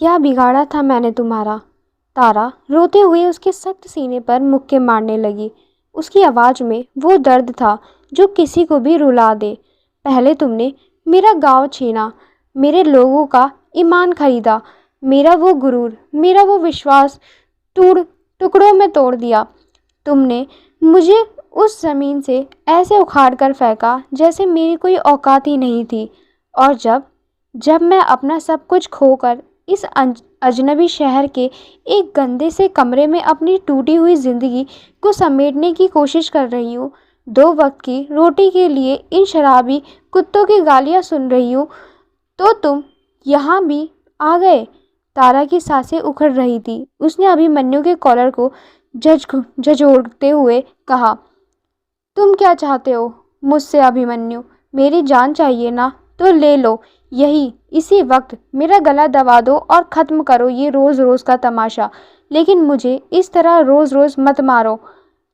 क्या बिगाड़ा था मैंने तुम्हारा? तारा रोते हुए उसके सख्त सीने पर मुक्के मारने लगी। उसकी आवाज़ में वो दर्द था जो किसी को भी रुला दे। पहले तुमने मेरा गाँव छीना, मेरे लोगों का ईमान खरीदा, मेरा वो गुरूर, मेरा वो विश्वास टूट टुकड़ों में तोड़ दिया। तुमने मुझे उस ज़मीन से ऐसे उखाड़ कर फेंका जैसे मेरी कोई औकात ही नहीं थी। और जब जब मैं अपना सब कुछ खोकर इस अजनबी शहर के एक गंदे से कमरे में अपनी टूटी हुई ज़िंदगी को समेटने की कोशिश कर रही हूँ, 2 वक्त की रोटी के लिए इन शराबी कुत्तों की गालियाँ सुन रही हूँ, तो तुम यहाँ भी आ गए। तारा की सांसें उखड़ रही थी। उसने अभिमन्यु के कॉलर को झंझोड़ते हुए कहा, तुम क्या चाहते हो मुझसे अभिमन्यु? मेरी जान चाहिए ना? तो ले लो, यही इसी वक्त मेरा गला दबा दो और ख़त्म करो ये रोज़ रोज़ का तमाशा। लेकिन मुझे इस तरह रोज़ रोज़ मत मारो।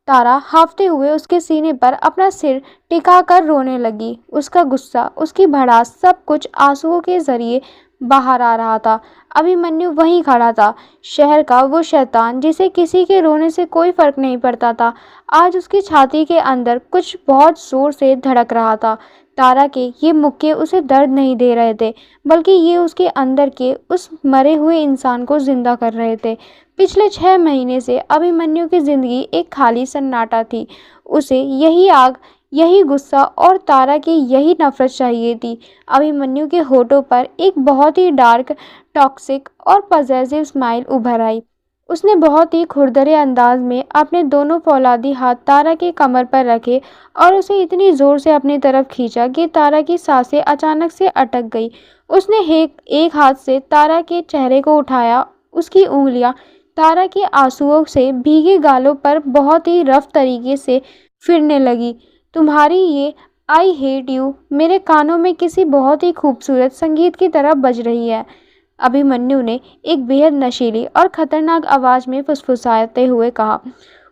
तारा हांफते हुए उसके सीने पर अपना सिर टिका कर रोने लगी। उसका गुस्सा, उसकी भड़ास, सब कुछ आंसुओं के जरिए बाहर आ रहा था। अभिमन्यु वहीं खड़ा था, शहर का वो शैतान जिसे किसी के रोने से कोई फर्क नहीं पड़ता था। आज उसकी छाती के अंदर कुछ बहुत जोर से धड़क रहा था। तारा के ये मुक्के उसे दर्द नहीं दे रहे थे, बल्कि ये उसके अंदर के उस मरे हुए इंसान को जिंदा कर रहे थे। पिछले 6 महीने से अभिमन्यु की जिंदगी एक खाली सन्नाटा थी। उसे यही आग, यही गुस्सा और तारा की यही नफरत चाहिए थी। अभिमन्यु के होठों पर एक बहुत ही डार्क, टॉक्सिक और पजेसिव स्माइल उभर आई। उसने बहुत ही खुरदरे अंदाज में अपने दोनों फौलादी हाथ तारा के कमर पर रखे और उसे इतनी जोर से अपनी तरफ खींचा कि तारा की सांसें अचानक से अटक गई। उसने एक हाथ से तारा के चेहरे को उठाया। उसकी उंगलियां तारा के आंसुओं से भीगे गालों पर बहुत ही रफ तरीके से फिरने लगी। तुम्हारी ये आई हेट यू मेरे कानों में किसी बहुत ही खूबसूरत संगीत की तरह बज रही है। अभिमन्यु ने एक बेहद नशीली और खतरनाक आवाज में फुसफुसाते हुए कहा।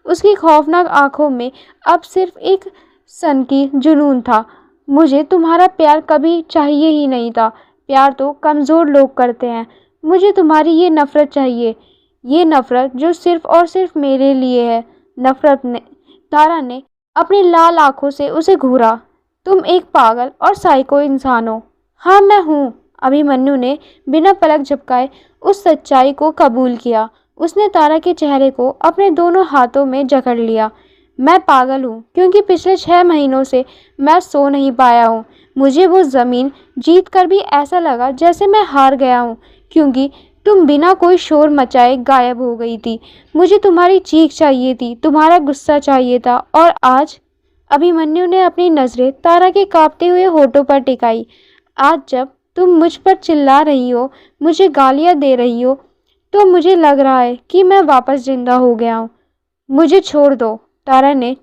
उसकी खौफनाक आंखों में अब सिर्फ एक सनकी जुनून था। मुझे तुम्हारा प्यार कभी चाहिए ही नहीं था। प्यार तो कमज़ोर लोग करते हैं। मुझे तुम्हारी ये नफ़रत चाहिए, ये नफ़रत जो सिर्फ और सिर्फ मेरे लिए है। नफ़रत ने तारा ने अपनी लाल आंखों से उसे घूरा। तुम एक पागल और साइको इंसान हो। हाँ, मैं हूँ। अभिमन्यु ने बिना पलक झपकाए उस सच्चाई को कबूल किया। उसने तारा के चेहरे को अपने दोनों हाथों में जकड़ लिया। मैं पागल हूँ क्योंकि पिछले 6 महीनों से मैं सो नहीं पाया हूँ। मुझे वो ज़मीन जीत कर भी ऐसा लगा जैसे मैं हार गया हूँ, क्योंकि तुम बिना कोई शोर मचाए गायब हो गई थी। मुझे तुम्हारी चीख चाहिए थी, तुम्हारा गुस्सा चाहिए था। और आज अभिमन्यु ने अपनी नज़रें तारा के कांपते हुए होठों पर टिकाई। आज जब तुम मुझ पर चिल्ला रही हो, मुझे गालियाँ दे रही हो, तो मुझे लग रहा है कि मैं वापस जिंदा हो गया हूँ। मुझे छोड़ दो। तारा ने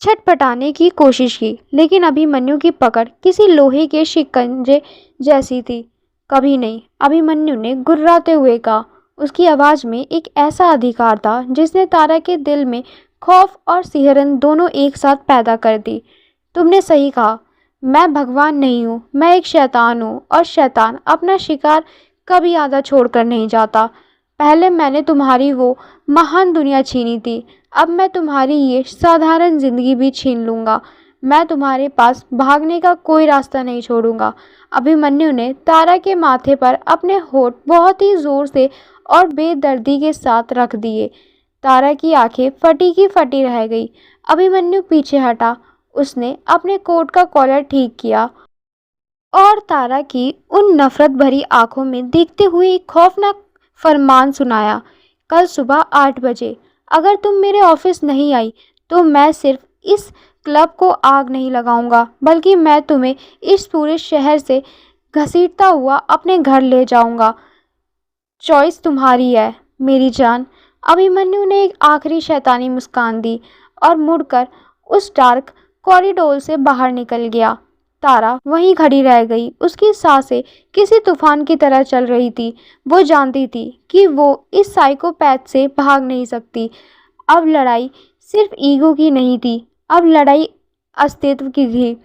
छटपटाने की कोशिश की, लेकिन अभिमन्यु की पकड़ किसी लोहे के शिकंजे जैसी थी। कभी नहीं, अभिमन्यु ने गुर्राते हुए कहा। उसकी आवाज़ में एक ऐसा अधिकार था जिसने तारा के दिल में खौफ और सिहरन दोनों एक साथ पैदा कर दी। तुमने सही कहा, मैं भगवान नहीं हूँ, मैं एक शैतान हूँ, और शैतान अपना शिकार कभी आधा छोड़कर नहीं जाता। पहले मैंने तुम्हारी वो महान दुनिया छीनी थी, अब मैं तुम्हारी ये साधारण ज़िंदगी भी छीन लूँगा। मैं तुम्हारे पास भागने का कोई रास्ता नहीं छोड़ूंगा। अभिमन्यु ने तारा के माथे पर अपने होठ बहुत ही ज़ोर से और बेदर्दी के साथ रख दिए। तारा की आंखें फटी की फटी रह गई। अभिमन्यु पीछे हटा। उसने अपने कोट का कॉलर ठीक किया और तारा की उन नफरत भरी आंखों में देखते हुए एक खौफनाक फरमान सुनाया। कल सुबह 8 बजे अगर तुम मेरे ऑफिस नहीं आई तो मैं सिर्फ इस क्लब को आग नहीं लगाऊंगा, बल्कि मैं तुम्हें इस पूरे शहर से घसीटता हुआ अपने घर ले जाऊंगा। चॉइस तुम्हारी है मेरी जान। अभिमन्यु ने एक आखिरी शैतानी मुस्कान दी और मुड़कर उस डार्क कॉरिडोर से बाहर निकल गया। तारा वहीं खड़ी रह गई। उसकी सांसें किसी तूफान की तरह चल रही थी। वो जानती थी कि वो इस साइकोपैथ से भाग नहीं सकती। अब लड़ाई सिर्फ ईगो की नहीं थी, अब लड़ाई अस्तित्व की थी।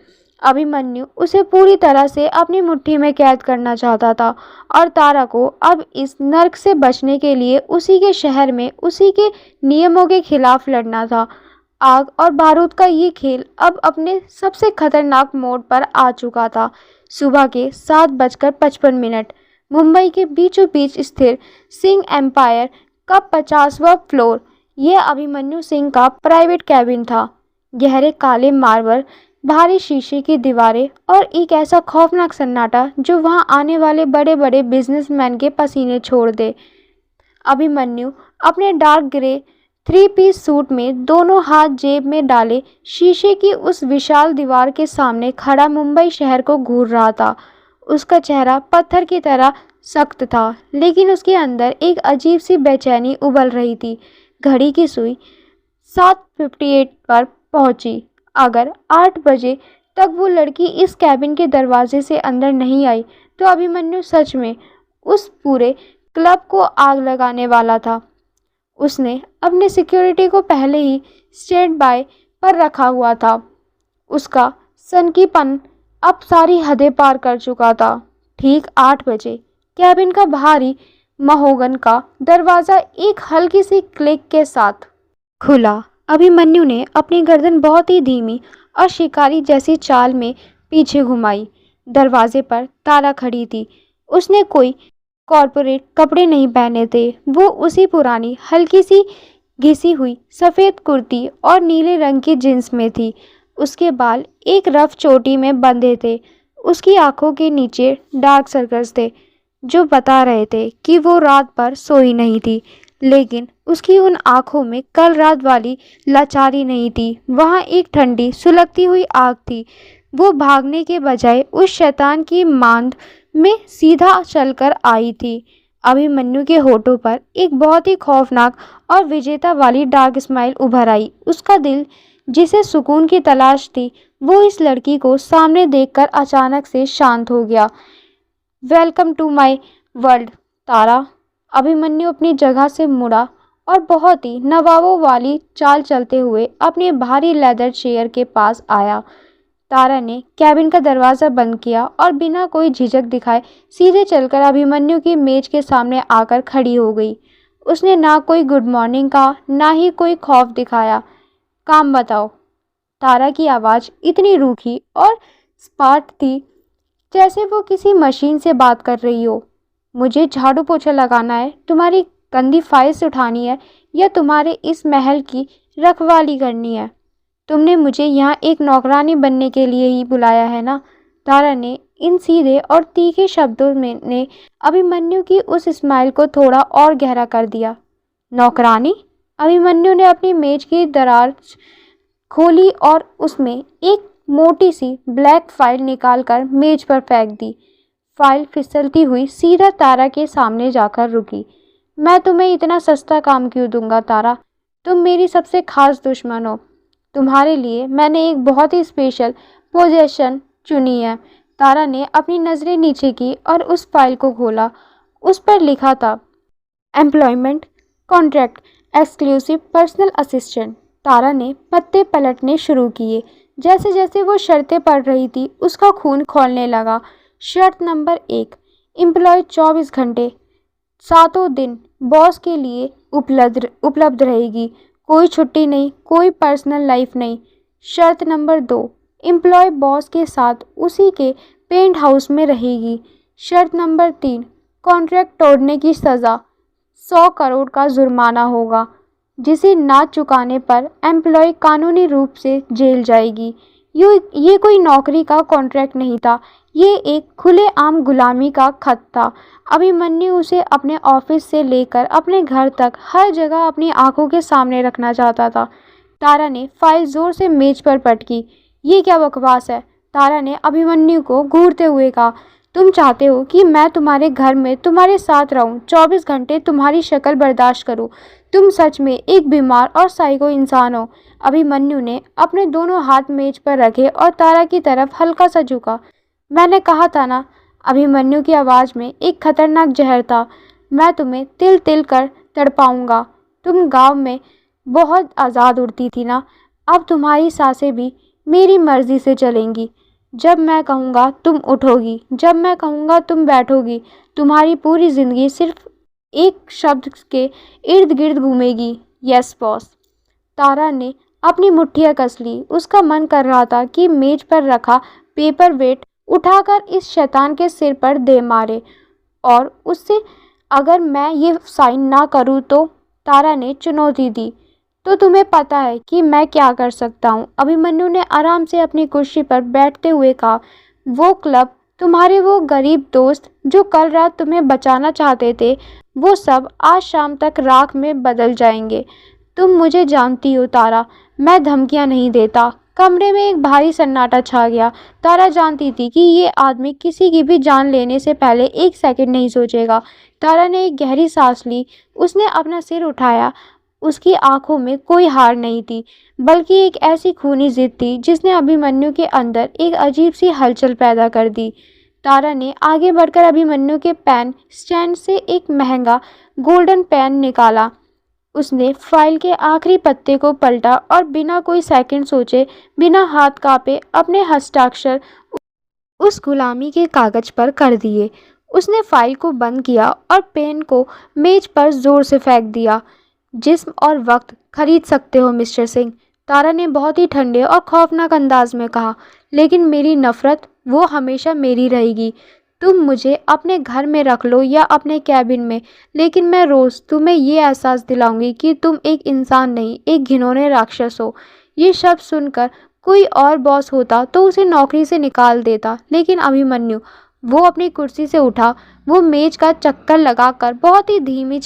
अभिमन्यु उसे पूरी तरह से अपनी मुट्ठी में कैद करना चाहता था और तारा को अब इस नर्क से बचने के लिए उसी के शहर में उसी के नियमों के खिलाफ लड़ना था। आग और बारूद का ये खेल अब अपने सबसे खतरनाक मोड़ पर आ चुका था। सुबह के 7:55 मुंबई के बीचों बीच स्थिर सिंह एम्पायर का 50वां फ्लोर यह अभिमन्यु सिंह का प्राइवेट कैबिन था। गहरे काले मार्बल, भारी शीशे की दीवारें और एक ऐसा खौफनाक सन्नाटा जो वहां आने वाले बड़े बड़े बिजनेसमैन के पसीने छोड़ दे। अभिमन्यु अपने डार्क ग्रे 3 पीस सूट में दोनों हाथ जेब में डाले शीशे की उस विशाल दीवार के सामने खड़ा मुंबई शहर को घूर रहा था। उसका चेहरा पत्थर की तरह सख्त था, लेकिन उसके अंदर एक अजीब सी बेचैनी उबल रही थी। घड़ी की सुई 7:58 पर पहुंची। अगर 8 बजे तक वो लड़की इस कैबिन के दरवाजे से अंदर नहीं आई तो अभिमन्यु सच में उस पूरे क्लब को आग लगाने वाला था। उसने अपने सिक्योरिटी को पहले ही स्टैंड बाय पर रखा हुआ था। उसका सनकीपन अब सारी हदें पार कर चुका था। ठीक 8 बजे कैबिन का भारी महोगन का दरवाज़ा एक हल्की सी क्लिक के साथ खुला। अभिमन्यु ने अपनी गर्दन बहुत ही धीमी और शिकारी जैसी चाल में पीछे घुमाई। दरवाजे पर तारा खड़ी थी। उसने कोई कॉर्पोरेट कपड़े नहीं पहने थे। वो उसी पुरानी हल्की सी घिसी हुई सफ़ेद कुर्ती और नीले रंग की जींस में थी। उसके बाल एक रफ चोटी में बंधे थे। उसकी आंखों के नीचे डार्क सर्कल्स थे जो बता रहे थे कि वो रात भर सोई नहीं थी। लेकिन उसकी उन आंखों में कल रात वाली लाचारी नहीं थी। वहाँ एक ठंडी सुलगती हुई आग थी। वो भागने के बजाय उस शैतान की मांद में सीधा चलकर आई थी। अभिमन्यु के होठों पर एक बहुत ही खौफनाक और विजेता वाली डार्क स्माइल उभर आई। उसका दिल जिसे सुकून की तलाश थी वो इस लड़की को सामने देखकर अचानक से शांत हो गया। वेलकम टू माय वर्ल्ड तारा। अभिमन्यु अपनी जगह से मुड़ा और बहुत ही नवाबों वाली चाल चलते हुए अपने भारी लेदर चेयर के पास आया। तारा ने कैबिन का दरवाज़ा बंद किया और बिना कोई झिझक दिखाए सीधे चलकर अभिमन्यु की मेज के सामने आकर खड़ी हो गई। उसने ना कोई गुड मॉर्निंग कहा, ना ही कोई खौफ दिखाया। काम बताओ। तारा की आवाज़ इतनी रूखी और स्पार्ट थी जैसे वो किसी मशीन से बात कर रही हो। मुझे झाड़ू पोछा लगाना है, तुम्हारी गंदी फाइल्स उठानी है या तुम्हारे इस महल की रखवाली करनी है? तुमने मुझे यहाँ एक नौकरानी बनने के लिए ही बुलाया है ना? तारा ने इन सीधे और तीखे शब्दों में ने अभिमन्यु की उस स्माइल को थोड़ा और गहरा कर दिया। नौकरानी? अभिमन्यु ने अपनी मेज की दराज खोली और उसमें एक मोटी सी ब्लैक फाइल निकालकर मेज पर फेंक दी। फाइल फिसलती हुई सीधा तारा के सामने जाकर रुकी। मैं तुम्हें इतना सस्ता काम क्यों दूंगा तारा? तुम मेरी सबसे खास दुश्मन हो। तुम्हारे लिए मैंने एक बहुत ही स्पेशल पोजीशन चुनी है। तारा ने अपनी नज़रें नीचे की और उस फाइल को खोला। उस पर लिखा था employment contract exclusive personal assistant. Tara ने पत्ते पलटने शुरू किए। जैसे जैसे वो शर्तें पढ़ रही थी उसका खून खौलने लगा। शर्त नंबर 1, एम्प्लॉय 24 घंटे 7 दिन बॉस के लिए उपलब्ध रहेगी। कोई छुट्टी नहीं, कोई पर्सनल लाइफ नहीं। शर्त नंबर 2, एम्प्लॉय बॉस के साथ उसी के पेंट हाउस में रहेगी। शर्त नंबर 3, कॉन्ट्रैक्ट तोड़ने की सज़ा 100 करोड़ का जुर्माना होगा, जिसे ना चुकाने पर एम्प्लॉय कानूनी रूप से जेल जाएगी। ये कोई नौकरी का कॉन्ट्रैक्ट नहीं था, ये एक खुलेआम गुलामी का खत था। अभिमन्यु उसे अपने ऑफिस से लेकर अपने घर तक हर जगह अपनी आंखों के सामने रखना चाहता था। तारा ने फाइल जोर से मेज पर पटकी। ये क्या बकवास है? तारा ने अभिमन्यु को घूरते हुए कहा। तुम चाहते हो कि मैं तुम्हारे घर में तुम्हारे साथ रहूं, 24 घंटे तुम्हारी शक्ल बर्दाश्त करूं? तुम सच में एक बीमार और साइको इंसान हो। अभिमन्यु ने अपने दोनों हाथ मेज पर रखे और तारा की तरफ हल्का सा झुका। मैंने कहा था ना। अभिमन्यु की आवाज़ में एक खतरनाक जहर था। मैं तुम्हें तिल तिल कर तड़पाऊंगा। तुम गांव में बहुत आज़ाद उड़ती थी ना, अब तुम्हारी सांसें भी मेरी मर्जी से चलेंगी। जब मैं कहूँगा तुम उठोगी, जब मैं कहूँगा तुम बैठोगी। तुम्हारी पूरी ज़िंदगी सिर्फ एक शब्द के इर्द गिर्द घूमेगी, यस बॉस। तारा ने अपनी मुट्ठियाँ कस ली। उसका मन कर रहा था कि मेज पर रखा पेपर वेट उठाकर इस शैतान के सिर पर दे मारे और उससे अगर मैं ये साइन ना करूँ तो। तारा ने चुनौती दी। तो तुम्हें पता है कि मैं क्या कर सकता हूँ? अभिमन्यु ने आराम से अपनी कुर्सी पर बैठते हुए कहा। वो क्लब, तुम्हारे वो गरीब दोस्त जो कल रात तुम्हें बचाना चाहते थे, वो सब आज शाम तक राख में बदल जाएंगे। तुम मुझे जानती हो तारा, मैं धमकियां नहीं देता। कमरे में एक भारी सन्नाटा छा गया। तारा जानती थी कि ये आदमी किसी की भी जान लेने से पहले एक सेकंड नहीं सोचेगा। तारा ने एक गहरी सांस ली। उसने अपना सिर उठाया। उसकी आंखों में कोई हार नहीं थी, बल्कि एक ऐसी खूनी जिद थी जिसने अभिमन्यु के अंदर एक अजीब सी हलचल पैदा कर दी। तारा ने आगे बढ़कर अभिमन्यु के पेन स्टैंड से एक महंगा गोल्डन पेन निकाला। उसने फाइल के आखिरी पत्ते को पलटा और बिना कोई सेकंड सोचे, बिना हाथ कांपे अपने हस्ताक्षर उस गुलामी के कागज पर कर दिए। उसने फाइल को बंद किया और पेन को मेज पर जोर से फेंक दिया। जिस्म और वक्त खरीद सकते हो मिस्टर सिंह, तारा ने बहुत ही ठंडे और खौफनाक अंदाज में कहा, लेकिन मेरी नफरत वो हमेशा मेरी रहेगी। तुम मुझे अपने घर में रख लो या अपने कैबिन में, लेकिन मैं रोज़ तुम्हें ये एहसास दिलाऊंगी कि तुम एक इंसान नहीं, एक घिनौने राक्षस हो। ये शब्द सुनकर कोई और बॉस होता तो उसे नौकरी से निकाल देता, लेकिन अभिमन्यु, वो अपनी कुर्सी से उठा। वो मेज का चक्कर लगाकर बहुत ही धीमी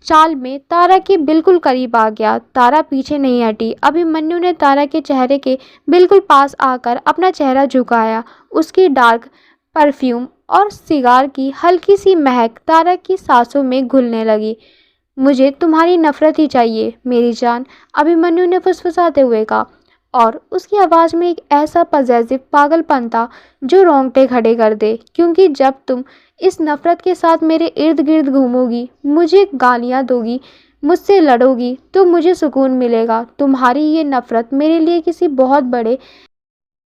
चाल में तारा के बिल्कुल करीब आ गया। तारा पीछे नहीं हटी। अभिमन्यु ने तारा के चेहरे के बिल्कुल पास आकर अपना चेहरा झुकाया। उसकी डार्क परफ्यूम और सिगार की हल्की सी महक तारा की सांसों में घुलने लगी। मुझे तुम्हारी नफरत ही चाहिए मेरी जान, अभिमन्यु ने फुसफुसाते हुए कहा, और उसकी आवाज़ में एक ऐसा पॉजेसिव पागलपन था जो रोंगटे खड़े कर दे। क्योंकि जब तुम इस नफरत के साथ मेरे इर्द गिर्द घूमोगी, मुझे गालियाँ दोगी, मुझसे लड़ोगी, तो मुझे सुकून मिलेगा। तुम्हारी ये नफरत मेरे लिए किसी बहुत बड़े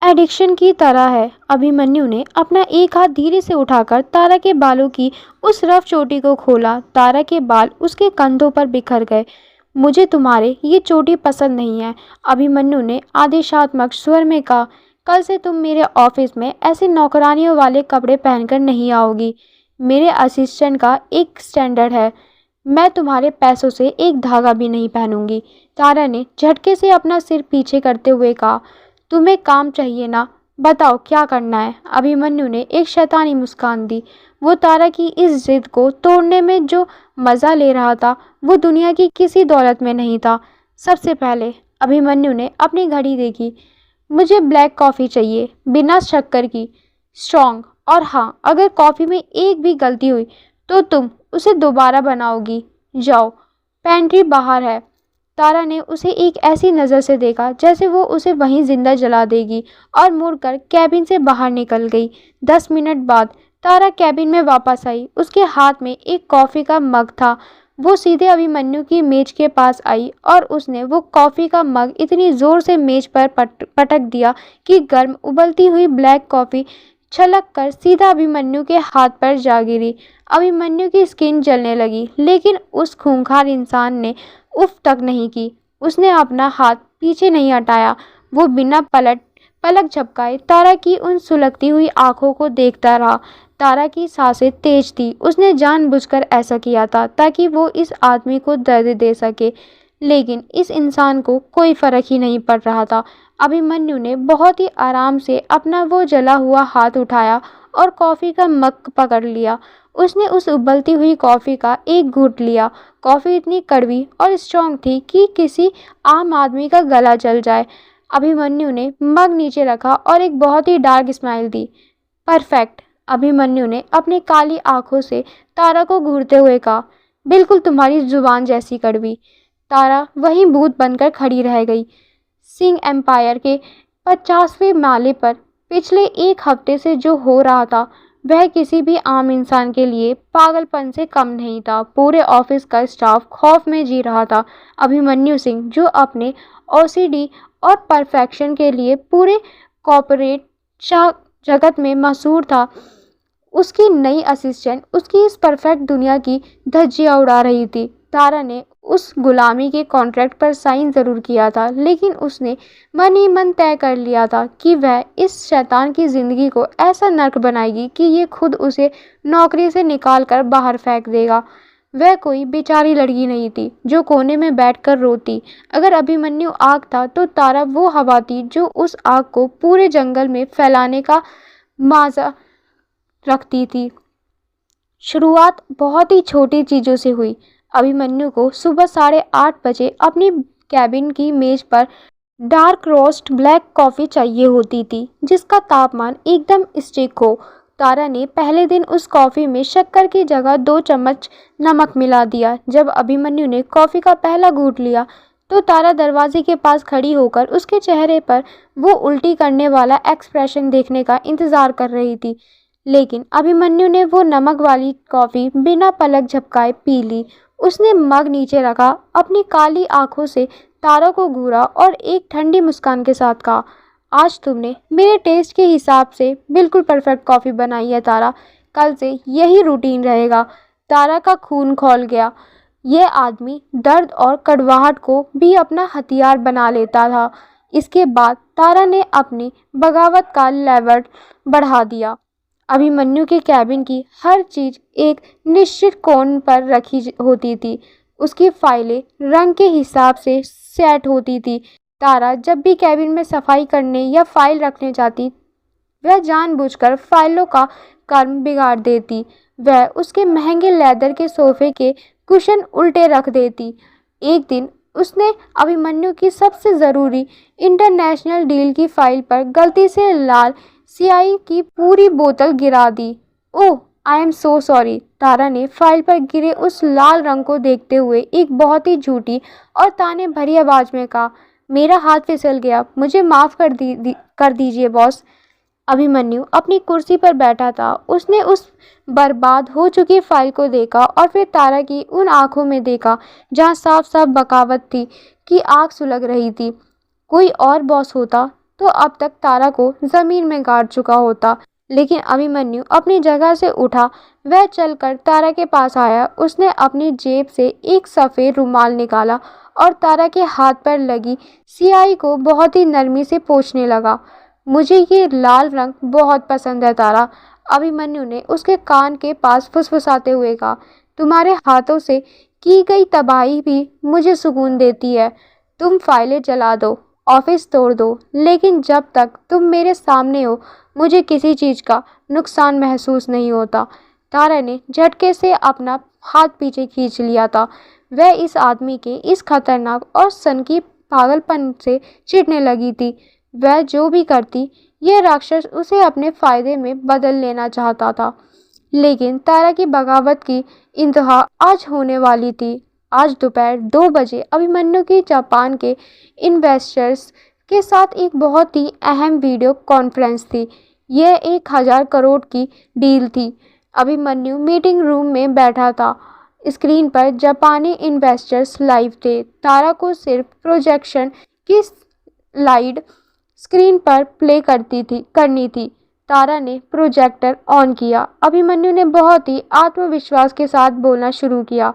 एडिक्शन की तरह है। अभिमन्यु ने अपना एक हाथ धीरे से उठाकर तारा के बालों की उस रफ चोटी को खोला। तारा के बाल उसके कंधों पर बिखर गए। मुझे तुम्हारे ये चोटी पसंद नहीं है, अभिमन्यु ने आदेशात्मक स्वर में कहा। कल से तुम मेरे ऑफिस में ऐसे नौकरानियों वाले कपड़े पहनकर नहीं आओगी। मेरे असिस्टेंट का एक स्टैंडर्ड है। मैं तुम्हारे पैसों से एक धागा भी नहीं पहनूंगी। तारा ने झटके से अपना सिर पीछे करते हुए कहा। तुम्हें काम चाहिए ना, बताओ क्या करना है? अभिमन्यु ने एक शैतानी मुस्कान दी। वो तारा की इस जिद को तोड़ने में जो मज़ा ले रहा था वो दुनिया की किसी दौलत में नहीं था। सबसे पहले अभिमन्यु ने अपनी घड़ी देखी। मुझे ब्लैक कॉफ़ी चाहिए, बिना शक्कर की, स्ट्रॉन्ग, और हाँ, अगर कॉफ़ी में एक भी गलती हुई तो तुम उसे दोबारा बनाओगी। जाओ, पेंट्री बाहर है। तारा ने उसे एक ऐसी नज़र से देखा जैसे वो उसे वहीं जिंदा जला देगी और मुड़कर कैबिन से बाहर निकल गई। 10 मिनट बाद तारा कैबिन में वापस आई। उसके हाथ में एक कॉफ़ी का मग था। वो सीधे अभिमन्यु की मेज के पास आई और उसने वो कॉफ़ी का मग इतनी ज़ोर से मेज पर पटक दिया कि गर्म उबलती हुई ब्लैक कॉफ़ी छलक कर सीधा अभिमन्यु के हाथ पर जा गिरी। अभिमन्यु की स्किन जलने लगी, लेकिन उस खूंखार इंसान ने उफ तक नहीं की। उसने अपना हाथ पीछे नहीं हटाया। वो बिना पलक झपकाए तारा की उन सुलगती हुई आंखों को देखता रहा। तारा की सांसें तेज थी। उसने जानबूझकर ऐसा किया था ताकि वो इस आदमी को दर्द दे सके, लेकिन इस इंसान को कोई फर्क ही नहीं पड़ रहा था। अभिमन्यु ने बहुत ही आराम से अपना वो जला हुआ हाथ उठाया और कॉफ़ी का मग पकड़ लिया। उसने उस उबलती हुई कॉफ़ी का एक घूंट लिया। कॉफ़ी इतनी कड़वी और स्ट्रॉन्ग थी कि किसी आम आदमी का गला जल जाए। अभिमन्यु ने मग नीचे रखा और एक बहुत ही डार्क स्माइल दी। परफेक्ट, अभिमन्यु ने अपनी काली आंखों से तारा को घूरते हुए कहा। बिल्कुल तुम्हारी जुबान जैसी कड़वी। तारा वहीं भूत बनकर खड़ी रह गई। सिंह एम्पायर के 50वें माले पर पिछले एक हफ्ते से जो हो रहा था वह किसी भी आम इंसान के लिए पागलपन से कम नहीं था। पूरे ऑफिस का स्टाफ खौफ में जी रहा था। अभिमन्यु सिंह, जो अपने ओसीडी और परफेक्शन के लिए पूरे कॉर्पोरेट जगत में मशहूर था। उसकी नई असिस्टेंट उसकी इस परफेक्ट दुनिया की धज्जियां उड़ा रही थी। तारा ने उस गुलामी के कॉन्ट्रैक्ट पर साइन ज़रूर किया था, लेकिन उसने मन ही मन तय कर लिया था कि वह इस शैतान की ज़िंदगी को ऐसा नर्क बनाएगी कि ये खुद उसे नौकरी से निकाल कर बाहर फेंक देगा। वह कोई बेचारी लड़की नहीं थी जो कोने में बैठकर रोती। अगर अभिमन्यु आग था तो तारा वो हवा थी जो उस आग को पूरे जंगल में फैलाने का माजा रखती थी। शुरुआत बहुत ही छोटी चीज़ों से हुई। अभिमन्यु को सुबह 8:30 बजे अपनी कैबिन की मेज पर डार्क रोस्ट ब्लैक कॉफ़ी चाहिए होती थी, जिसका तापमान एकदम स्टिक हो। तारा ने पहले दिन उस कॉफ़ी में शक्कर की जगह 2 चम्मच नमक मिला दिया। जब अभिमन्यु ने कॉफ़ी का पहला घूंट लिया तो तारा दरवाजे के पास खड़ी होकर उसके चेहरे पर वो उल्टी करने वाला एक्सप्रेशन देखने का इंतज़ार कर रही थी। लेकिन अभिमन्यु ने वो नमक वाली कॉफ़ी बिना पलक झपकाए पी ली। उसने मग नीचे रखा, अपनी काली आंखों से तारा को घूरा और एक ठंडी मुस्कान के साथ कहा, आज तुमने मेरे टेस्ट के हिसाब से बिल्कुल परफेक्ट कॉफ़ी बनाई है तारा। कल से यही रूटीन रहेगा। तारा का खून खौल गया। यह आदमी दर्द और कड़वाहट को भी अपना हथियार बना लेता था। इसके बाद तारा ने अपनी बगावत का लेवल बढ़ा दिया। अभिमन्यु के कैबिन की हर चीज़ एक निश्चित कोण पर रखी होती थी। उसकी फाइलें रंग के हिसाब से सेट होती थी। तारा जब भी कैबिन में सफाई करने या फाइल रखने जाती, वह जानबूझकर फाइलों का क्रम बिगाड़ देती। वह उसके महंगे लेदर के सोफे के कुशन उल्टे रख देती। एक दिन उसने अभिमन्यु की सबसे ज़रूरी इंटरनेशनल डील की फाइल पर गलती से लाल स्याही की पूरी बोतल गिरा दी। ओह, आई एम सो सॉरी। तारा ने फाइल पर गिरे उस लाल रंग को देखते हुए एक बहुत ही झूठी और ताने भरी आवाज़ में कहा, मेरा हाथ फिसल गया, मुझे माफ़ कर दीजिए बॉस। अभिमन्यु अपनी कुर्सी पर बैठा था। उसने उस बर्बाद हो चुकी फाइल को देखा और फिर तारा की उन आंखों में देखा जहां साफ साफ बगावत थी कि आग सुलग रही थी। कोई और बॉस होता तो अब तक तारा को ज़मीन में गाड़ चुका होता, लेकिन अभिमन्यु अपनी जगह से उठा। वह चलकर तारा के पास आया। उसने अपनी जेब से एक सफ़ेद रुमाल निकाला और तारा के हाथ पर लगी स्याही को बहुत ही नरमी से पोंछने लगा। मुझे ये लाल रंग बहुत पसंद है तारा, अभिमन्यु ने उसके कान के पास फुसफुसाते हुए कहा। तुम्हारे हाथों से की गई तबाही भी मुझे सुकून देती है। तुम फाइलें जला दो, ऑफिस तोड़ दो, लेकिन जब तक तुम मेरे सामने हो मुझे किसी चीज़ का नुकसान महसूस नहीं होता। तारा ने झटके से अपना हाथ पीछे खींच लिया था। वह इस आदमी के इस खतरनाक और सनकी पागलपन से चिढ़ने लगी थी। वह जो भी करती, यह राक्षस उसे अपने फ़ायदे में बदल लेना चाहता था। लेकिन तारा की बगावत की इंतहा आज होने वाली थी। आज दोपहर 2 बजे अभिमन्यु की जापान के इन्वेस्टर्स के साथ एक बहुत ही अहम वीडियो कॉन्फ्रेंस थी। यह 1000 करोड़ की डील थी। अभिमन्यु मीटिंग रूम में बैठा था। स्क्रीन पर जापानी इन्वेस्टर्स लाइव थे। तारा को सिर्फ प्रोजेक्शन की स्लाइड स्क्रीन पर प्ले करनी थी। तारा ने प्रोजेक्टर ऑन किया। अभिमन्यु ने बहुत ही आत्मविश्वास के साथ बोलना शुरू किया।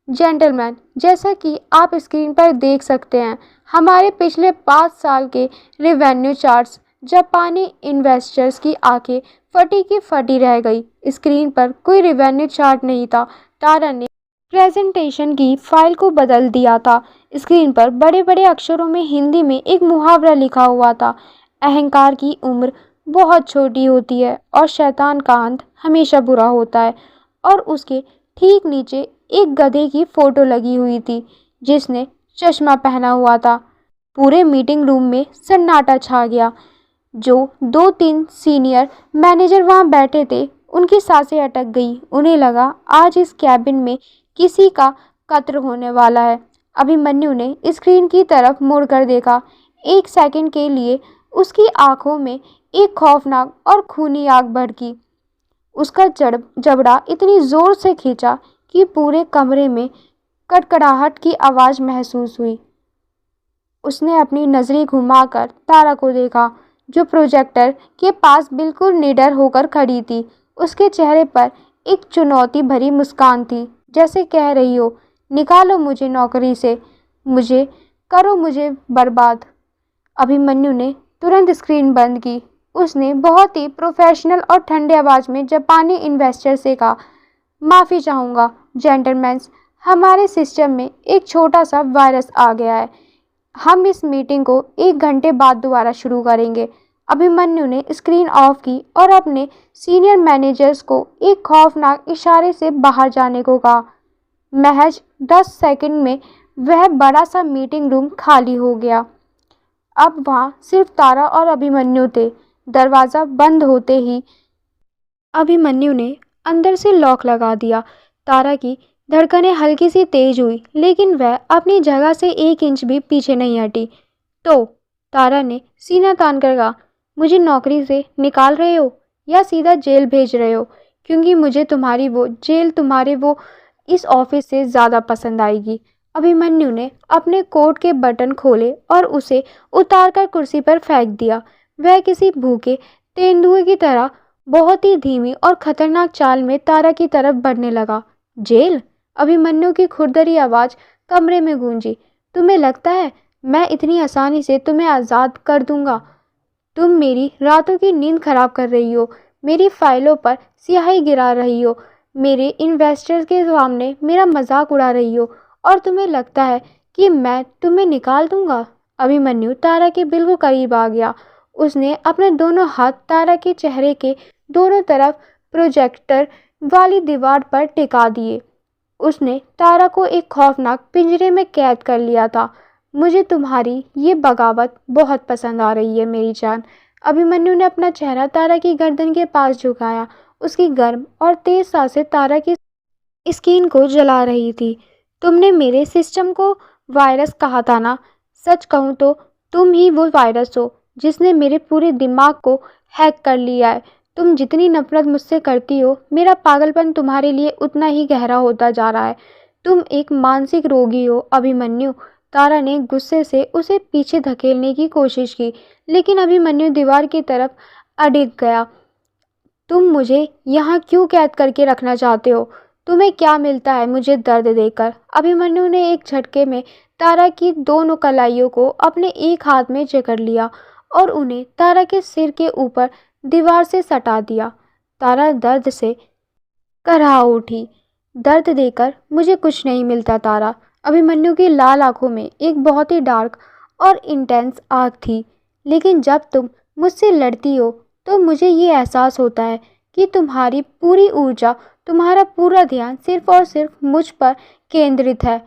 जेंटलमैन, जैसा कि आप स्क्रीन पर देख सकते हैं, हमारे पिछले 5 साल के रेवेन्यू चार्ट्स। जापानी इन्वेस्टर्स की आंखें फटी की फटी रह गई। स्क्रीन पर कोई रेवेन्यू चार्ट नहीं था। तारा ने प्रेजेंटेशन की फाइल को बदल दिया था। स्क्रीन पर बड़े बड़े अक्षरों में हिंदी में एक मुहावरा लिखा हुआ था, अहंकार की उम्र बहुत छोटी होती है और शैतान का अंत हमेशा बुरा होता है। और उसके ठीक नीचे एक गधे की फ़ोटो लगी हुई थी जिसने चश्मा पहना हुआ था। पूरे मीटिंग रूम में सन्नाटा छा गया। जो 2-3 सीनियर मैनेजर वहाँ बैठे थे, उनकी सांसें अटक गई। उन्हें लगा आज इस कैबिन में किसी का कत्ल होने वाला है। अभिमन्यु ने स्क्रीन की तरफ मुड़कर देखा। एक सेकंड के लिए उसकी आंखों में एक खौफनाक और खूनी आग भड़की। उसका जबड़ा इतनी ज़ोर से खींचा कि पूरे कमरे में कड़कड़ाहट की आवाज़ महसूस हुई। उसने अपनी नज़रें घुमाकर तारा को देखा, जो प्रोजेक्टर के पास बिल्कुल निडर होकर खड़ी थी। उसके चेहरे पर एक चुनौती भरी मुस्कान थी, जैसे कह रही हो, निकालो मुझे नौकरी से, मुझे करो मुझे बर्बाद। अभिमन्यु ने तुरंत स्क्रीन बंद की। उसने बहुत ही प्रोफेशनल और ठंडे आवाज में जापानी इन्वेस्टर से कहा, माफ़ी चाहूँगा जेंटलमैन्स, हमारे सिस्टम में एक छोटा सा वायरस आ गया है। हम इस मीटिंग को 1 घंटे बाद दोबारा शुरू करेंगे। अभिमन्यु ने स्क्रीन ऑफ की और अपने सीनियर मैनेजर्स को एक खौफनाक इशारे से बाहर जाने को कहा। महज 10 सेकंड में वह बड़ा सा मीटिंग रूम खाली हो गया। अब वहाँ सिर्फ तारा और अभिमन्यु थे। दरवाज़ा बंद होते ही अभिमन्यु ने अंदर से लॉक लगा दिया। तारा की धड़कनें हल्की सी तेज हुई, लेकिन वह अपनी जगह से 1 इंच भी पीछे नहीं हटी। तो तारा ने सीना तान कर कहा, मुझे नौकरी से निकाल रहे हो या सीधा जेल भेज रहे हो? क्योंकि मुझे तुम्हारी वो जेल तुम्हारे वो इस ऑफिस से ज़्यादा पसंद आएगी। अभिमन्यु ने अपने कोट के बटन खोले और उसे उतारकर कुर्सी पर फेंक दिया। वह किसी भूखे तेंदुए की तरह बहुत ही धीमी और खतरनाक चाल में तारा की तरफ बढ़ने लगा। जेल? अभिमन्यु की खुरदरी आवाज़ कमरे में गूंजी। तुम्हें लगता है मैं इतनी आसानी से तुम्हें आज़ाद कर दूंगा? तुम मेरी रातों की नींद खराब कर रही हो, मेरी फाइलों पर स्याही गिरा रही हो, मेरे इन्वेस्टर्स के सामने मेरा मजाक उड़ा रही हो, और तुम्हें लगता है कि मैं तुम्हें निकाल दूंगा? अभिमन्यु तारा के बिल्कुल करीब आ गया। उसने अपने दोनों हाथ तारा के चेहरे के दोनों तरफ प्रोजेक्टर वाली दीवार पर टिका दिए। उसने तारा को एक खौफनाक पिंजरे में कैद कर लिया था। मुझे तुम्हारी ये बगावत बहुत पसंद आ रही है मेरी जान। अभिमन्यु ने अपना चेहरा तारा की गर्दन के पास झुकाया। उसकी गर्म और तेज सांसें तारा की स्किन को जला रही थी। तुमने मेरे सिस्टम को वायरस कहा था ना? सच कहूँ तो तुम ही वो वायरस हो जिसने मेरे पूरे दिमाग को हैक कर लिया है। तुम जितनी नफरत मुझसे करती हो, मेरा पागलपन तुम्हारे लिए उतना ही गहरा होता जा रहा है। तुम एक मानसिक रोगी हो अभिमन्यु। तारा ने गुस्से से उसे पीछे धकेलने की कोशिश की, लेकिन अभिमन्यु दीवार की तरफ अडिग गया। तुम मुझे यहाँ क्यों कैद करके रखना चाहते हो? तुम्हें क्या मिलता है मुझे दर्द देकर? अभिमन्यु ने एक झटके में तारा की दोनों कलाइयों को अपने एक हाथ में जकड़ लिया और उन्हें तारा के सिर के ऊपर दीवार से सटा दिया। तारा दर्द से कराह उठी। दर्द देकर मुझे कुछ नहीं मिलता तारा। अभिमन्यु की लाल आंखों में एक बहुत ही डार्क और इंटेंस आग थी। लेकिन जब तुम मुझसे लड़ती हो तो मुझे ये एहसास होता है कि तुम्हारी पूरी ऊर्जा, तुम्हारा पूरा ध्यान सिर्फ और सिर्फ मुझ पर केंद्रित है।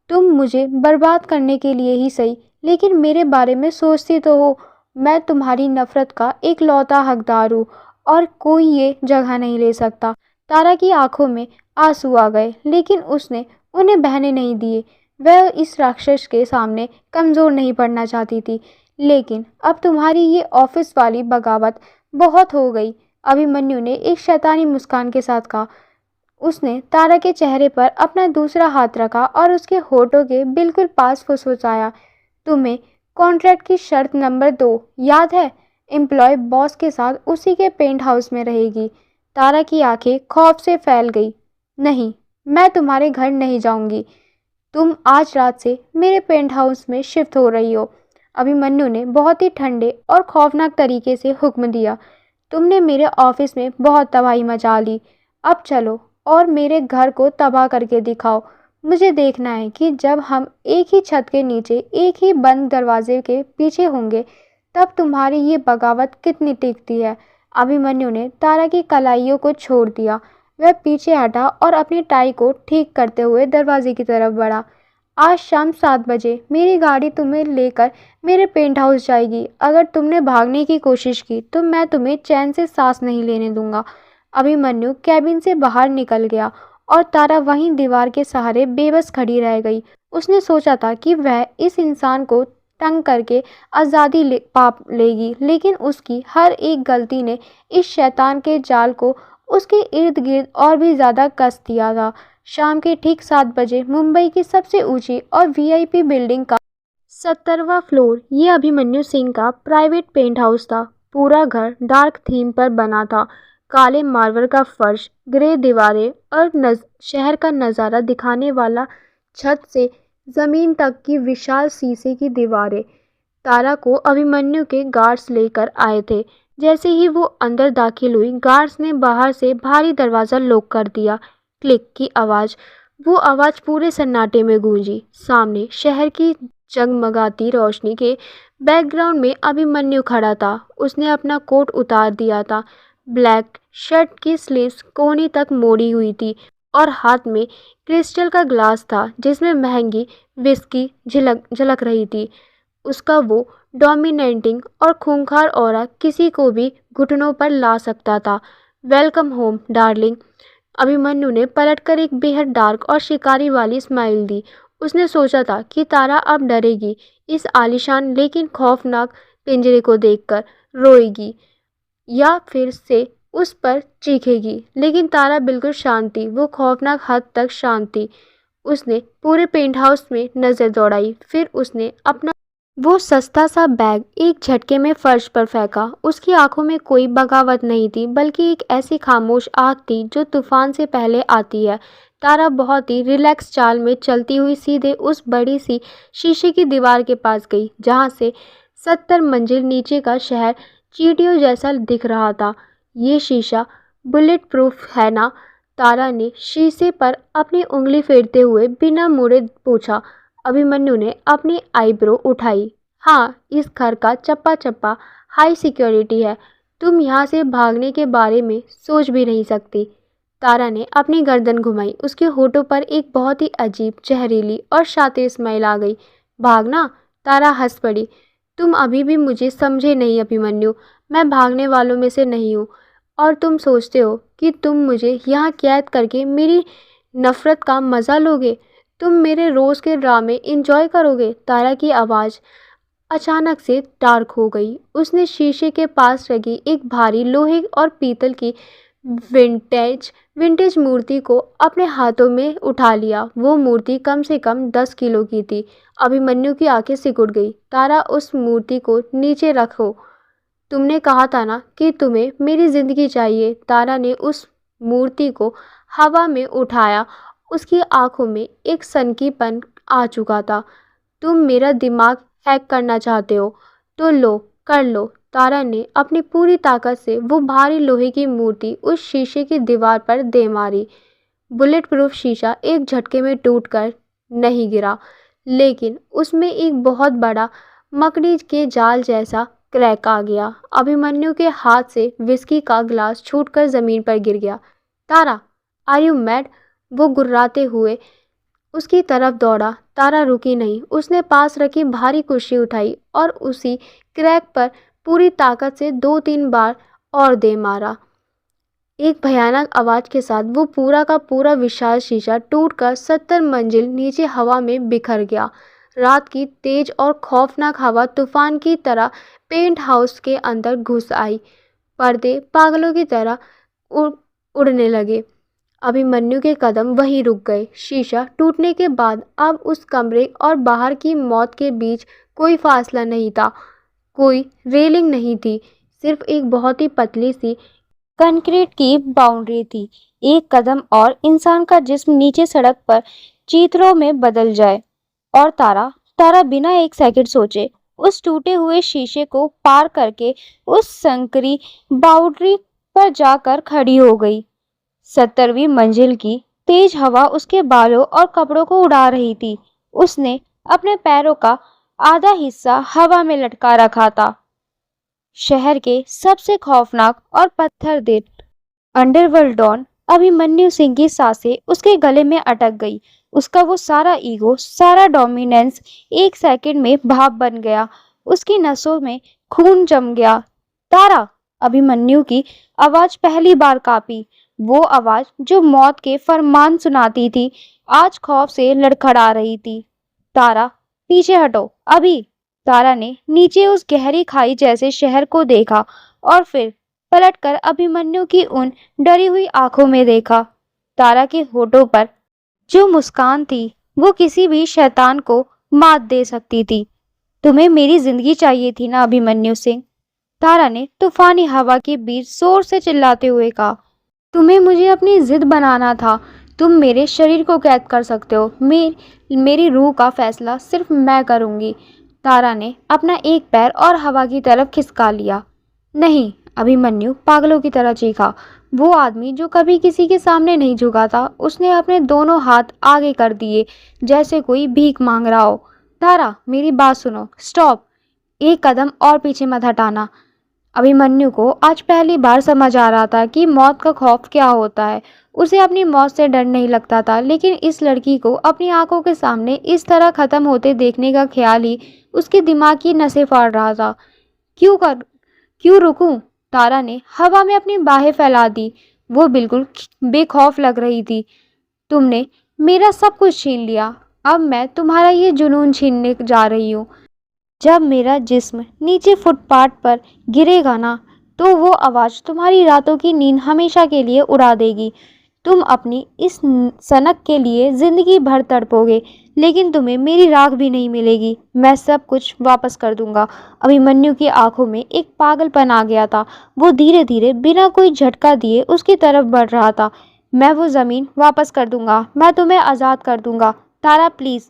तुम मुझे बर्बाद करने के लिए ही सही, लेकिन मेरे बारे में सोचती तो हो। मैं तुम्हारी नफरत का एक लौता हकदार हूँ और कोई ये जगह नहीं ले सकता। तारा की आंखों में आंसू आ गए, लेकिन उसने उन्हें बहने नहीं दिए। वह इस राक्षस के सामने कमज़ोर नहीं पड़ना चाहती थी। लेकिन अब तुम्हारी ये ऑफिस वाली बगावत बहुत हो गई। अभिमन्यु ने एक शैतानी मुस्कान के साथ कहा। उसने तारा के चेहरे पर अपना दूसरा हाथ रखा और उसके होठों के बिल्कुल पास फुसफुसाया। तुम्हें कॉन्ट्रैक्ट की शर्त नंबर 2 याद है? एम्प्लॉय बॉस के साथ उसी के पेंट हाउस में रहेगी। तारा की आंखें खौफ से फैल गई। नहीं, मैं तुम्हारे घर नहीं जाऊंगी। तुम आज रात से मेरे पेंट हाउस में शिफ्ट हो रही हो। अभिमन्यु ने बहुत ही ठंडे और खौफनाक तरीके से हुक्म दिया। तुमने मेरे ऑफिस में बहुत तबाही मचा ली। अब चलो और मेरे घर को तबाह करके दिखाओ। मुझे देखना है कि जब हम एक ही छत के नीचे, एक ही बंद दरवाजे के पीछे होंगे, तब तुम्हारी ये बगावत कितनी टिकती है। अभिमन्यु ने तारा की कलाइयों को छोड़ दिया। वह पीछे हटा और अपनी टाई को ठीक करते हुए दरवाजे की तरफ बढ़ा। आज शाम 7 बजे मेरी गाड़ी तुम्हें लेकर मेरे पेंट हाउस जाएगी। अगर तुमने भागने की कोशिश की तो मैं तुम्हें चैन से सांस नहीं लेने दूंगा। अभिमन्यु कैबिन से बाहर निकल गया और तारा वहीं दीवार के सहारे बेबस खड़ी रह गई। उसने सोचा था कि वह इस इंसान को तंग करके आज़ादी पा लेगी, लेकिन उसकी हर एक गलती ने इस शैतान के जाल को उसके इर्द गिर्द और भी ज़्यादा कस दिया था। शाम के ठीक 7 बजे मुंबई की सबसे ऊंची और वीआईपी बिल्डिंग का 70वां फ्लोर। ये अभिमन्यु सिंह का प्राइवेट पेंट हाउस था। पूरा घर डार्क थीम पर बना था। काले मार्बल का फर्श, ग्रे दीवारें और शहर का नज़ारा दिखाने वाला छत से जमीन तक की विशाल शीशे की दीवारें। तारा को अभिमन्यु के गार्ड्स लेकर आए थे। जैसे ही वो अंदर दाखिल हुई, गार्ड्स ने बाहर से भारी दरवाज़ा लॉक कर दिया। क्लिक की आवाज़, वो आवाज़ पूरे सन्नाटे में गूंजी। सामने शहर की जगमगाती रोशनी के बैकग्राउंड में अभिमन्यु खड़ा था। उसने अपना कोट उतार दिया था। ब्लैक शर्ट की स्लीव्स कोहनी तक मोड़ी हुई थी और हाथ में क्रिस्टल का ग्लास था जिसमें महंगी विस्की झलक झलक रही थी। उसका वो डोमिनेटिंग और खूंखार ऑरा किसी को भी घुटनों पर ला सकता था। Welcome home darling. अभिमन्यु ने पलटकर एक बेहद डार्क और शिकारी वाली स्माइल दी। उसने सोचा था कि तारा अब डरेगी, इस आलीशान लेकिन खौफनाक पिंजरे को देखकर रोएगी या फिर से उस पर चीखेगी। लेकिन तारा बिल्कुल शांत थी, वो खौफनाक हद तक शांत थी। उसने पूरे पेंट हाउस में नज़र दौड़ाई, फिर उसने अपना वो सस्ता सा बैग एक झटके में फर्श पर फेंका। उसकी आंखों में कोई बगावत नहीं थी, बल्कि एक ऐसी खामोश आग थी जो तूफान से पहले आती है। तारा बहुत ही रिलैक्स चाल में चलती हुई सीधे उस बड़ी सी शीशे की दीवार के पास गई, जहाँ से 70 मंजिल नीचे का शहर चींटियों जैसा दिख रहा था। ये शीशा बुलेट प्रूफ है ना? तारा ने शीशे पर अपनी उंगली फेरते हुए बिना मुड़े पूछा। अभिमन्यु ने अपनी आईब्रो उठाई। हाँ, इस घर का चप्पा चप्पा हाई सिक्योरिटी है। तुम यहाँ से भागने के बारे में सोच भी नहीं सकती। तारा ने अपनी गर्दन घुमाई। उसके होठों पर एक बहुत ही अजीब, जहरीली और शातिर स्माइल आ गई। भागना? तारा हंस पड़ी। तुम अभी भी मुझे समझे नहीं अभिमन्यु। मैं भागने वालों में से नहीं हूँ। और तुम सोचते हो कि तुम मुझे यहाँ कैद करके मेरी नफरत का मज़ा लोगे? तुम मेरे रोज़ के ड्रामे इंजॉय करोगे? तारा की आवाज़ अचानक से डार्क हो गई। उसने शीशे के पास रखी एक भारी लोहे और पीतल की विंटेज विंटेज मूर्ति को अपने हाथों में उठा लिया। वो मूर्ति कम से कम 10 किलो की थी। अभिमन्यु की आंखें सिकुड़ गई। तारा, उस मूर्ति को नीचे रखो। तुमने कहा था ना कि तुम्हें मेरी ज़िंदगी चाहिए। तारा ने उस मूर्ति को हवा में उठाया। उसकी आंखों में एक सनकीपन आ चुका था। तुम मेरा दिमाग हैक करना चाहते हो तो लो, कर लो। तारा ने अपनी पूरी ताकत से वो भारी लोहे की मूर्ति उस शीशे की दीवार पर दे मारी। बुलेट प्रूफ शीशा एक झटके में टूटकर नहीं गिरा, लेकिन उसमें एक बहुत बड़ा मकड़ी के जाल जैसा क्रैक आ गया। अभिमन्यु के हाथ से विस्की का ग्लास छूटकर ज़मीन पर गिर गया। तारा, आर यू मैड? वो गुर्राते हुए उसकी तरफ दौड़ा। तारा रुकी नहीं। उसने पास रखी भारी कुर्सी उठाई और उसी क्रैक पर पूरी ताकत से 2-3 बार और दे मारा। एक भयानक आवाज़ के साथ वो पूरा का पूरा विशाल शीशा टूटकर 70 मंजिल नीचे हवा में बिखर गया। रात की तेज और खौफनाक हवा तूफान की तरह पेंट हाउस के अंदर घुस आई। पर्दे पागलों की तरह उड़ने लगे। अभिमन्यु के कदम वहीं रुक गए। शीशा टूटने के बाद अब उस कमरे और बाहर की मौत के बीच कोई फासला नहीं था। कोई रेलिंग नहीं थी, सिर्फ एक बहुत ही पतली सी कंक्रीट की बाउंड्री थी। एक कदम और इंसान का जिस्म नीचे सड़क पर चीथड़ों में बदल जाए। और तारा तारा बिना एक सेकंड सोचे उस टूटे हुए शीशे को पार करके उस संकरी बाउंड्री पर जाकर खड़ी हो गई। 70वीं मंजिल की तेज हवा उसके बालों और कपड़ों को उड़ा रही थी। उसने अपने पैरों का आधा हिस्सा हवा में लटका रखा था। शहर के सबसे खौफनाक और पत्थरदिल अंडरवर्ल्ड डॉन अभिमन्यु सिंह की सांसें उसके गले में अटक गई। उसका वो सारा ईगो, सारा डोमिनेंस एक सेकंड में भाप बन गया। उसकी नसों में खून जम गया। तारा! अभिमन्यु की आवाज पहली बार कांपी। वो आवाज जो मौत के फरमान सुनाती थी, आज खौफ से लड़खड़ा रही थी। तारा, पीछे हटो, अभी! तारा ने नीचे उस गहरी खाई जैसे शहर को देखा और फिर पलटकर अभिमन्यु की उन डरी हुई आंखों में देखा। तारा के होठों पर जो मुस्कान थी वो किसी भी शैतान को मात दे सकती थी। तुम्हें मेरी जिंदगी चाहिए थी ना अभिमन्यु सिंह, तारा ने तूफानी हवा के बीच जोर से चिल्लाते हुए कहा। तुम्हें मुझे अपनी जिद बनाना था। तुम मेरे शरीर को कैद कर सकते हो, मेरी रूह का फैसला सिर्फ मैं करूंगी। तारा ने अपना एक पैर और हवा की तरफ खिसका लिया। नहीं, अभिमन्यु पागलों की तरह चीखा। वो आदमी जो कभी किसी के सामने नहीं झुका था, उसने अपने दोनों हाथ आगे कर दिए जैसे कोई भीख मांग रहा हो। तारा, मेरी बात सुनो, स्टॉप, एक कदम और पीछे मत हटाना। अभिमन्यु को आज पहली बार समझ आ रहा था कि मौत का खौफ क्या होता है। उसे अपनी मौत से डर नहीं लगता था, लेकिन इस लड़की को अपनी आंखों के सामने इस तरह खत्म होते देखने का ख्याल ही उसके दिमाग की नसें फाड़ रहा था। क्यों रुकूं? तारा ने हवा में अपनी बाहें फैला दी। वो बिल्कुल बेखौफ लग रही थी। तुमने मेरा सब कुछ छीन लिया, अब मैं तुम्हारा ये जुनून छीनने जा रही हूँ। जब मेरा जिस्म नीचे फुटपाथ पर गिरेगा ना, तो वो आवाज़ तुम्हारी रातों की नींद हमेशा के लिए उड़ा देगी। तुम अपनी इस सनक के लिए ज़िंदगी भर तड़पोगे, लेकिन तुम्हें मेरी राख भी नहीं मिलेगी। मैं सब कुछ वापस कर दूंगा। अभिमन्यु की आंखों में एक पागलपन आ गया था। वो धीरे धीरे बिना कोई झटका दिए उसकी तरफ बढ़ रहा था। मैं वो ज़मीन वापस कर दूंगा, मैं तुम्हें आज़ाद कर दूंगा। तारा, प्लीज़,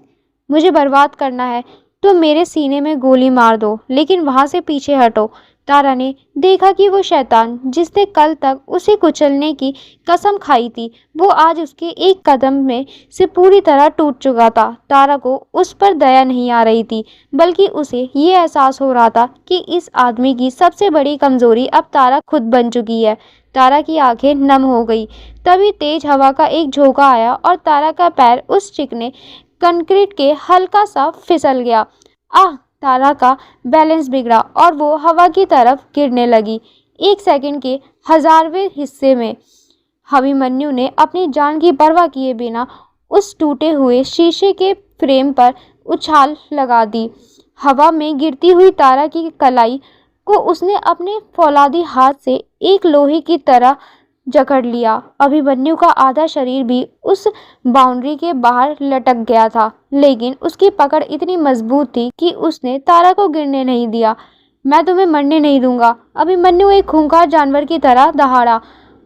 मुझे बर्बाद करना है तो मेरे सीने में गोली मार दो, लेकिन वहाँ से पीछे हटो। तारा ने देखा कि वो शैतान जिसने कल तक उसे कुचलने की कसम खाई थी, वो आज उसके एक कदम में से पूरी तरह टूट चुका था। तारा को उस पर दया नहीं आ रही थी, बल्कि उसे ये एहसास हो रहा था कि इस आदमी की सबसे बड़ी कमजोरी अब तारा खुद बन चुकी है। तारा की आंखें नम हो गई। तभी तेज हवा का एक झोंका आया और तारा का पैर उस चिकने कंक्रीट के हल्का सा फिसल गया। आह! तारा का बैलेंस बिगड़ा और वो हवा की तरफ गिरने लगी। एक सेकंड के हजारवें हिस्से में अभिमन्यु ने अपनी जान की परवाह किए बिना उस टूटे हुए शीशे के फ्रेम पर उछाल लगा दी। हवा में गिरती हुई तारा की कलाई को उसने अपने फौलादी हाथ से एक लोहे की तरह जकड़ लिया। अभिमन्यु का आधा शरीर भी उस बाउंड्री के बाहर लटक गया था, लेकिन उसकी पकड़ इतनी मजबूत थी कि उसने तारा को गिरने नहीं दिया। मैं तुम्हें मरने नहीं दूंगा, अभिमन्यु एक खूंखार जानवर की तरह दहाड़ा।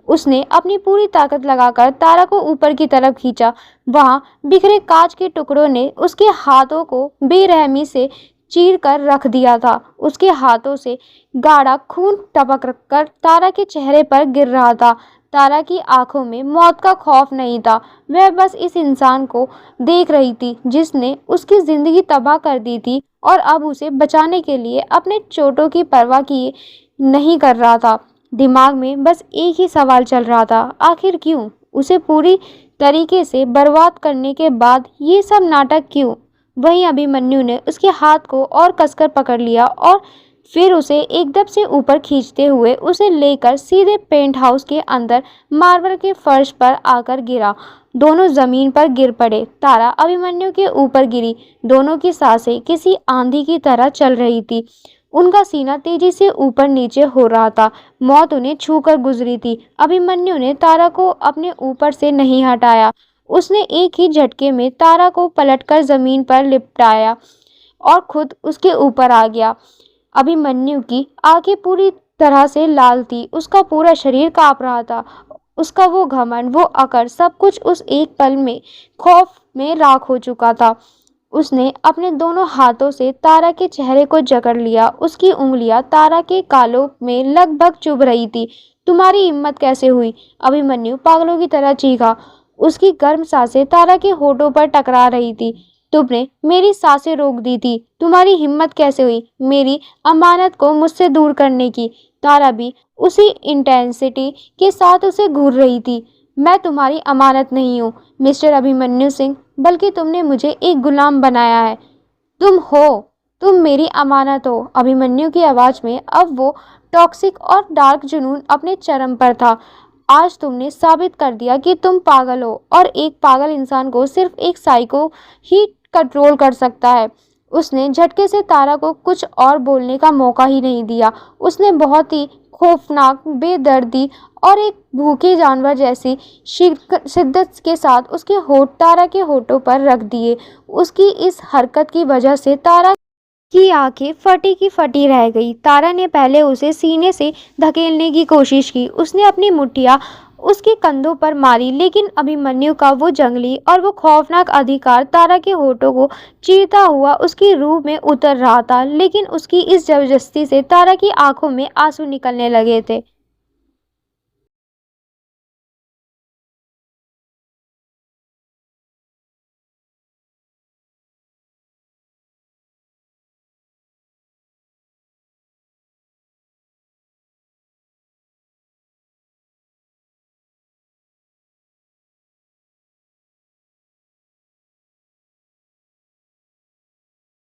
उसने अपनी पूरी ताकत लगाकर तारा को ऊपर की तरफ खींचा। वहां बिखरे कांच के टुकड़ों ने उसके हाथों को बेरहमी से चीर कर रख दिया था। उसके हाथों से गाढ़ा खून टपक कर तारा के चेहरे पर गिर रहा था। तारा की आंखों में मौत का खौफ नहीं था, वह बस इस इंसान को देख रही थी जिसने उसकी जिंदगी तबाह कर दी थी और अब उसे बचाने के लिए अपने चोटों की परवाह किए नहीं कर रहा था। दिमाग में बस एक ही सवाल चल रहा था, आखिर क्यों? उसे पूरी तरीके से बर्बाद करने के बाद ये सब नाटक क्यों? वहीं अभिमन्यु ने उसके हाथ को और कसकर पकड़ लिया और फिर उसे एकदम से ऊपर खींचते हुए उसे लेकर सीधे पेंट हाउस के अंदर मार्बल के फर्श पर आकर गिरा। दोनों जमीन पर गिर पड़े। तारा अभिमन्यु के ऊपर गिरी। दोनों की सांसें किसी आंधी की तरह चल रही थी। उनका सीना तेजी से ऊपर नीचे हो रहा था। मौत उन्हें छूकर गुजरी थी। अभिमन्यु ने तारा को अपने ऊपर से नहीं हटाया। उसने एक ही झटके में तारा को पलटकर जमीन पर लिपटाया और खुद उसके ऊपर आ गया। अभिमन्यु की आंखें पूरी तरह से लाल थी। उसका पूरा शरीर कांप रहा था। उसका वो घमंड, वो अकड़, सब कुछ उस एक पल में खौफ में राख हो चुका था। उसने अपने दोनों हाथों से तारा के चेहरे को जकड़ लिया। उसकी उंगलियां तारा के गालों में लगभग चुभ रही थी। तुम्हारी हिम्मत कैसे हुई? अभिमन्यु पागलों की तरह चीखा। उसकी गर्म सांसें तारा के होठों पर टकरा रही थी। तुमने मेरी सांसें रोक दी थी। तुम्हारी हिम्मत कैसे हुई मेरी अमानत को मुझसे दूर करने की? तारा भी उसी इंटेंसिटी के साथ उसे घूर रही थी। मैं तुम्हारी अमानत नहीं हूँ मिस्टर अभिमन्यु सिंह, बल्कि तुमने मुझे एक गुलाम बनाया है। तुम मेरी अमानत हो। अभिमन्यु की आवाज़ में अब वो टॉक्सिक और डार्क जुनून अपने चरम पर था। आज तुमने साबित कर दिया कि तुम पागल हो और एक पागल इंसान को सिर्फ एक साइको ही कंट्रोल कर सकता है। उसने झटके से तारा को कुछ और बोलने का मौका ही नहीं दिया। उसने बहुत ही खौफनाक बेदर्दी और एक भूखे जानवर जैसी शिद्दत के साथ उसके होठ तारा के होठों पर रख दिए। उसकी इस हरकत की वजह से तारा की आंखें फटी की फटी रह गई। तारा ने पहले उसे सीने से धकेलने की कोशिश की, उसने अपनी मुट्ठियां उसके कंधों पर मारी, लेकिन अभिमन्यु का वो जंगली और वो खौफनाक अधिकार तारा के होठों को चीरता हुआ उसकी रूह में उतर रहा था। लेकिन उसकी इस जबरदस्ती से तारा की आंखों में आंसू निकलने लगे थे।